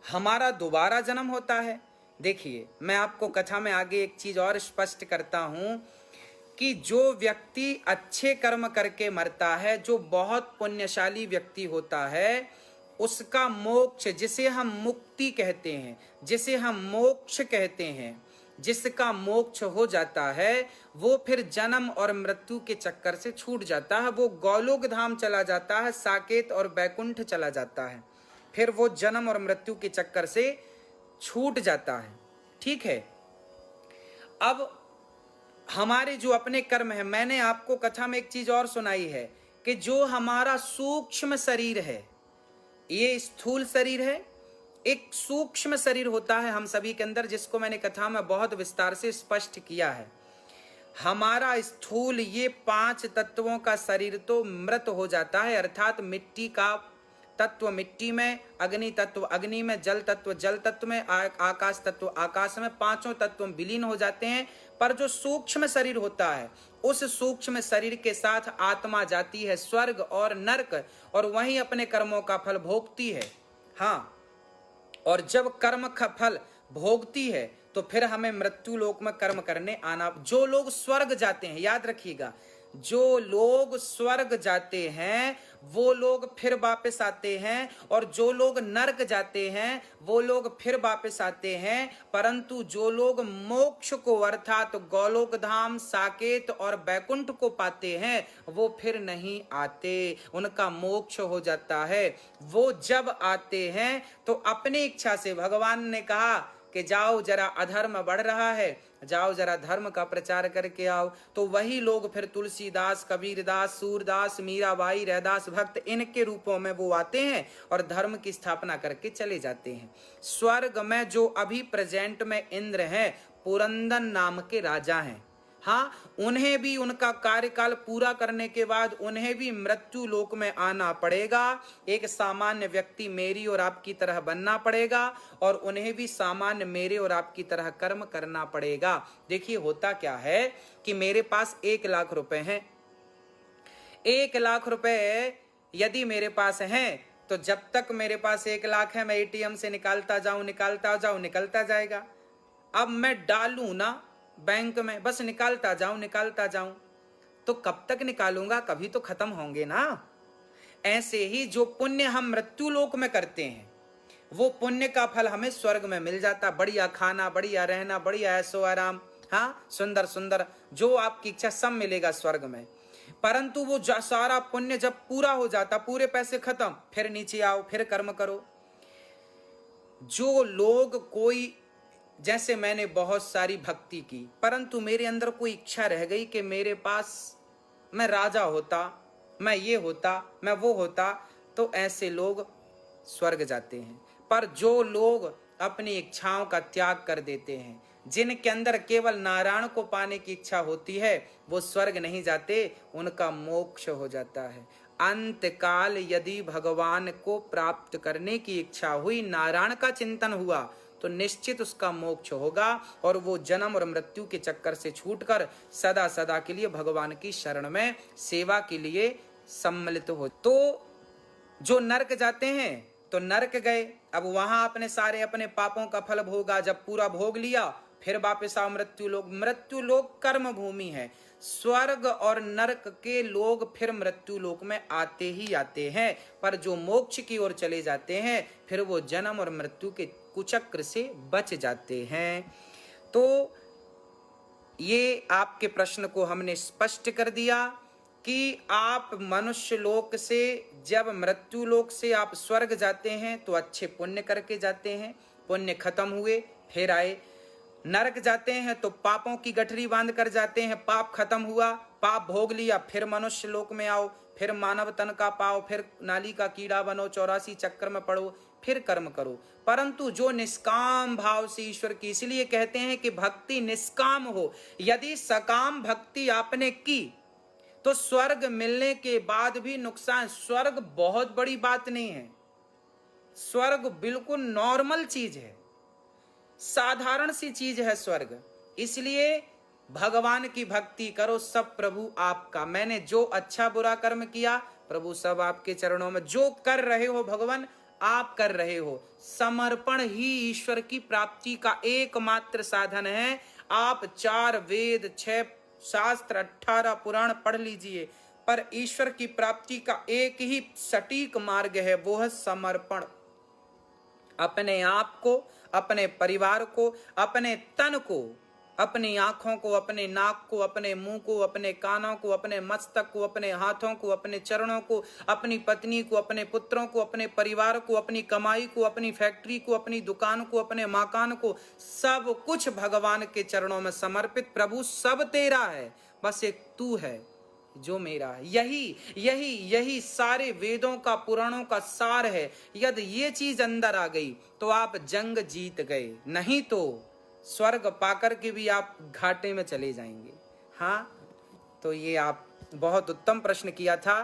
हमारा दोबारा जन्म होता है। देखिए, मैं आपको कथा में आगे एक चीज और स्पष्ट करता हूं कि जो व्यक्ति अच्छे कर्म करके मरता है, जो बहुत पुण्यशाली व्यक्ति होता है, उसका मोक्ष, जिसे हम मुक्ति कहते हैं, जिसे हम मोक्ष कहते हैं, जिसका मोक्ष हो जाता है, वो फिर जन्म और मृत्यु के चक्कर से छूट जाता है। वो गोलोक धाम चला जाता है, साकेत और बैकुंठ चला जाता है, फिर वो जन्म और मृत्यु के चक्कर से छूट जाता है। ठीक है। अब हमारे जो अपने कर्म है, मैंने आपको कथा में एक चीज और सुनाई है कि जो हमारा सूक्ष्म शरीर है, ये स्थूल शरीर है, एक सूक्ष्म शरीर होता है हम सभी के अंदर, जिसको मैंने कथा में बहुत विस्तार से स्पष्ट किया है। हमारा स्थूल ये 5 तत्वों का शरीर तो मृत हो जाता है, अर्थात मिट्टी का तत्व मिट्टी में, अग्नि तत्व अग्नि में, जल तत्व में, आकाश तत्व आकाश में, 5 तत्व विलीन हो जाते हैं। पर जो सूक्ष्म शरीर होता है, उस सूक्ष्म शरीर के साथ आत्मा जाती है स्वर्ग और नरक, और वहीं अपने कर्मों का फल भोगती है। हाँ, और जब कर्म का फल भोगती है तो फिर हमें मृत्यु लोक में कर्म करने आना। जो लोग स्वर्ग जाते हैं, याद रखिएगा, जो लोग स्वर्ग जाते हैं वो लोग फिर वापस आते हैं, और जो लोग नरक जाते हैं वो लोग फिर वापस आते हैं। परंतु जो लोग मोक्ष को अर्थात गोलोक धाम, साकेत और बैकुंठ को पाते हैं, वो फिर नहीं आते, उनका मोक्ष हो जाता है। वो जब आते हैं तो अपनी इच्छा से, भगवान ने कहा कि जाओ जरा अधर्म बढ़ रहा है, जाओ जरा धर्म का प्रचार करके आओ, तो वही लोग फिर तुलसीदास, कबीरदास, सूरदास, मीराबाई, रैदास भक्त, इनके रूपों में वो आते हैं और धर्म की स्थापना करके चले जाते हैं। स्वर्ग में जो अभी प्रेजेंट में इंद्र हैं, पुरंदन नाम के राजा हैं, हाँ, उन्हें भी उनका कार्यकाल पूरा करने के बाद उन्हें भी मृत्यु लोक में आना पड़ेगा। एक सामान्य व्यक्ति मेरी और आपकी तरह बनना पड़ेगा, और उन्हें भी सामान्य मेरे और आपकी तरह कर्म करना पड़ेगा। देखिए, होता क्या है कि मेरे पास 1 लाख रुपए हैं। 1 लाख रुपए यदि मेरे पास हैं, तो जब तक मेरे पास 1 लाख है, मैं एटीएम से निकालता जाऊं निकलता जाएगा। अब मैं डालूं ना बैंक में, बस निकालता जाऊं, तो कब तक निकालूंगा, कभी तो खत्म होंगे ना। ऐसे ही जो पुण्य हम मृत्यु लोक में करते हैं, वो पुण्य का फल हमें स्वर्ग में मिल जाता। बढ़िया खाना, बढ़िया रहना, बढ़िया ऐशो आराम, हाँ, सुंदर सुंदर जो आपकी इच्छा सब मिलेगा स्वर्ग में। परंतु वो सारा पुण्य जब पूरा हो जाता, पूरे पैसे खत्म, फिर नीचे आओ, फिर कर्म करो। जो लोग कोई, जैसे मैंने बहुत सारी भक्ति की, परंतु मेरे अंदर कोई इच्छा रह गई कि मेरे पास मैं राजा होता, मैं ये होता, मैं वो होता, तो ऐसे लोग स्वर्ग जाते हैं। पर जो लोग अपनी इच्छाओं का त्याग कर देते हैं, जिनके अंदर केवल नारायण को पाने की इच्छा होती है, वो स्वर्ग नहीं जाते, उनका मोक्ष हो जाता है। अंत काल यदि भगवान को प्राप्त करने की इच्छा हुई, नारायण का चिंतन हुआ, तो निश्चित उसका मोक्ष होगा, और वो जन्म और मृत्यु के चक्कर से छूटकर सदा सदा के लिए भगवान की शरण में सेवा के लिए सम्मिलित हो। तो जो नरक जाते हैं तो नरक गए, अब वहां अपने सारे अपने पापों का फल भोगा, जब पूरा भोग लिया फिर वापस आओ मृत्यु लोक। मृत्यु लोक कर्म भूमि है। स्वर्ग और नरक के लोग फिर मृत्यु लोक में आते ही आते हैं, पर जो मोक्ष की ओर चले जाते हैं, फिर वो जन्म और मृत्यु के कुचक्र से बच जाते हैं। तो ये आपके प्रश्न को हमने स्पष्ट कर दिया कि आप मनुष्य लोक से, जब मृत्यु लोक से आप स्वर्ग जाते हैं तो अच्छे पुण्य करके जाते हैं, पुण्य खत्म हुए फिर आए। नरक जाते हैं तो पापों की गठरी बांध कर जाते हैं, पाप खत्म हुआ, पाप भोग लिया, फिर मनुष्य लोक में आओ, फिर मानव तन का पाओ, फिर नाली का कीड़ा बनो, 84 चक्कर में पड़ो, फिर कर्म करो। परंतु जो निष्काम भाव से ईश्वर की, इसलिए कहते हैं कि भक्ति निष्काम हो। यदि सकाम भक्ति आपने की तो स्वर्ग मिलने के बाद भी नुकसान। स्वर्ग बहुत बड़ी बात नहीं है, स्वर्ग बिल्कुल नॉर्मल चीज है, साधारण सी चीज है स्वर्ग। इसलिए भगवान की भक्ति करो, सब प्रभु आपका। मैंने जो अच्छा बुरा कर्म किया, प्रभु सब आपके चरणों में। जो कर रहे हो भगवान, आप कर रहे हो। समर्पण ही ईश्वर की प्राप्ति का एकमात्र साधन है। आप 4 वेद, 6 शास्त्र, 18 पुराण पढ़ लीजिए, पर ईश्वर की प्राप्ति का एक ही सटीक मार्ग है, वो है समर्पण। अपने आप को, अपने परिवार को, अपने तन को, अपनी आंखों को, अपने नाक को, अपने मुंह को, अपने कानों को, अपने मस्तक को, अपने हाथों को, अपने चरणों को, अपनी पत्नी को, अपने पुत्रों को, अपने परिवार को, अपनी कमाई को, अपनी फैक्ट्री को, अपनी दुकान को, अपने मकान को, सब कुछ भगवान के चरणों में समर्पित। प्रभु सब तेरा है, बस एक तू है जो मेरा है। यही सारे वेदों का, पुराणों का सार है। यदि ये चीज अंदर आ गई तो आप जंग जीत गए, नहीं तो स्वर्ग पाकर के भी आप घाटे में चले जाएंगे। हाँ, तो ये आप बहुत उत्तम प्रश्न किया था।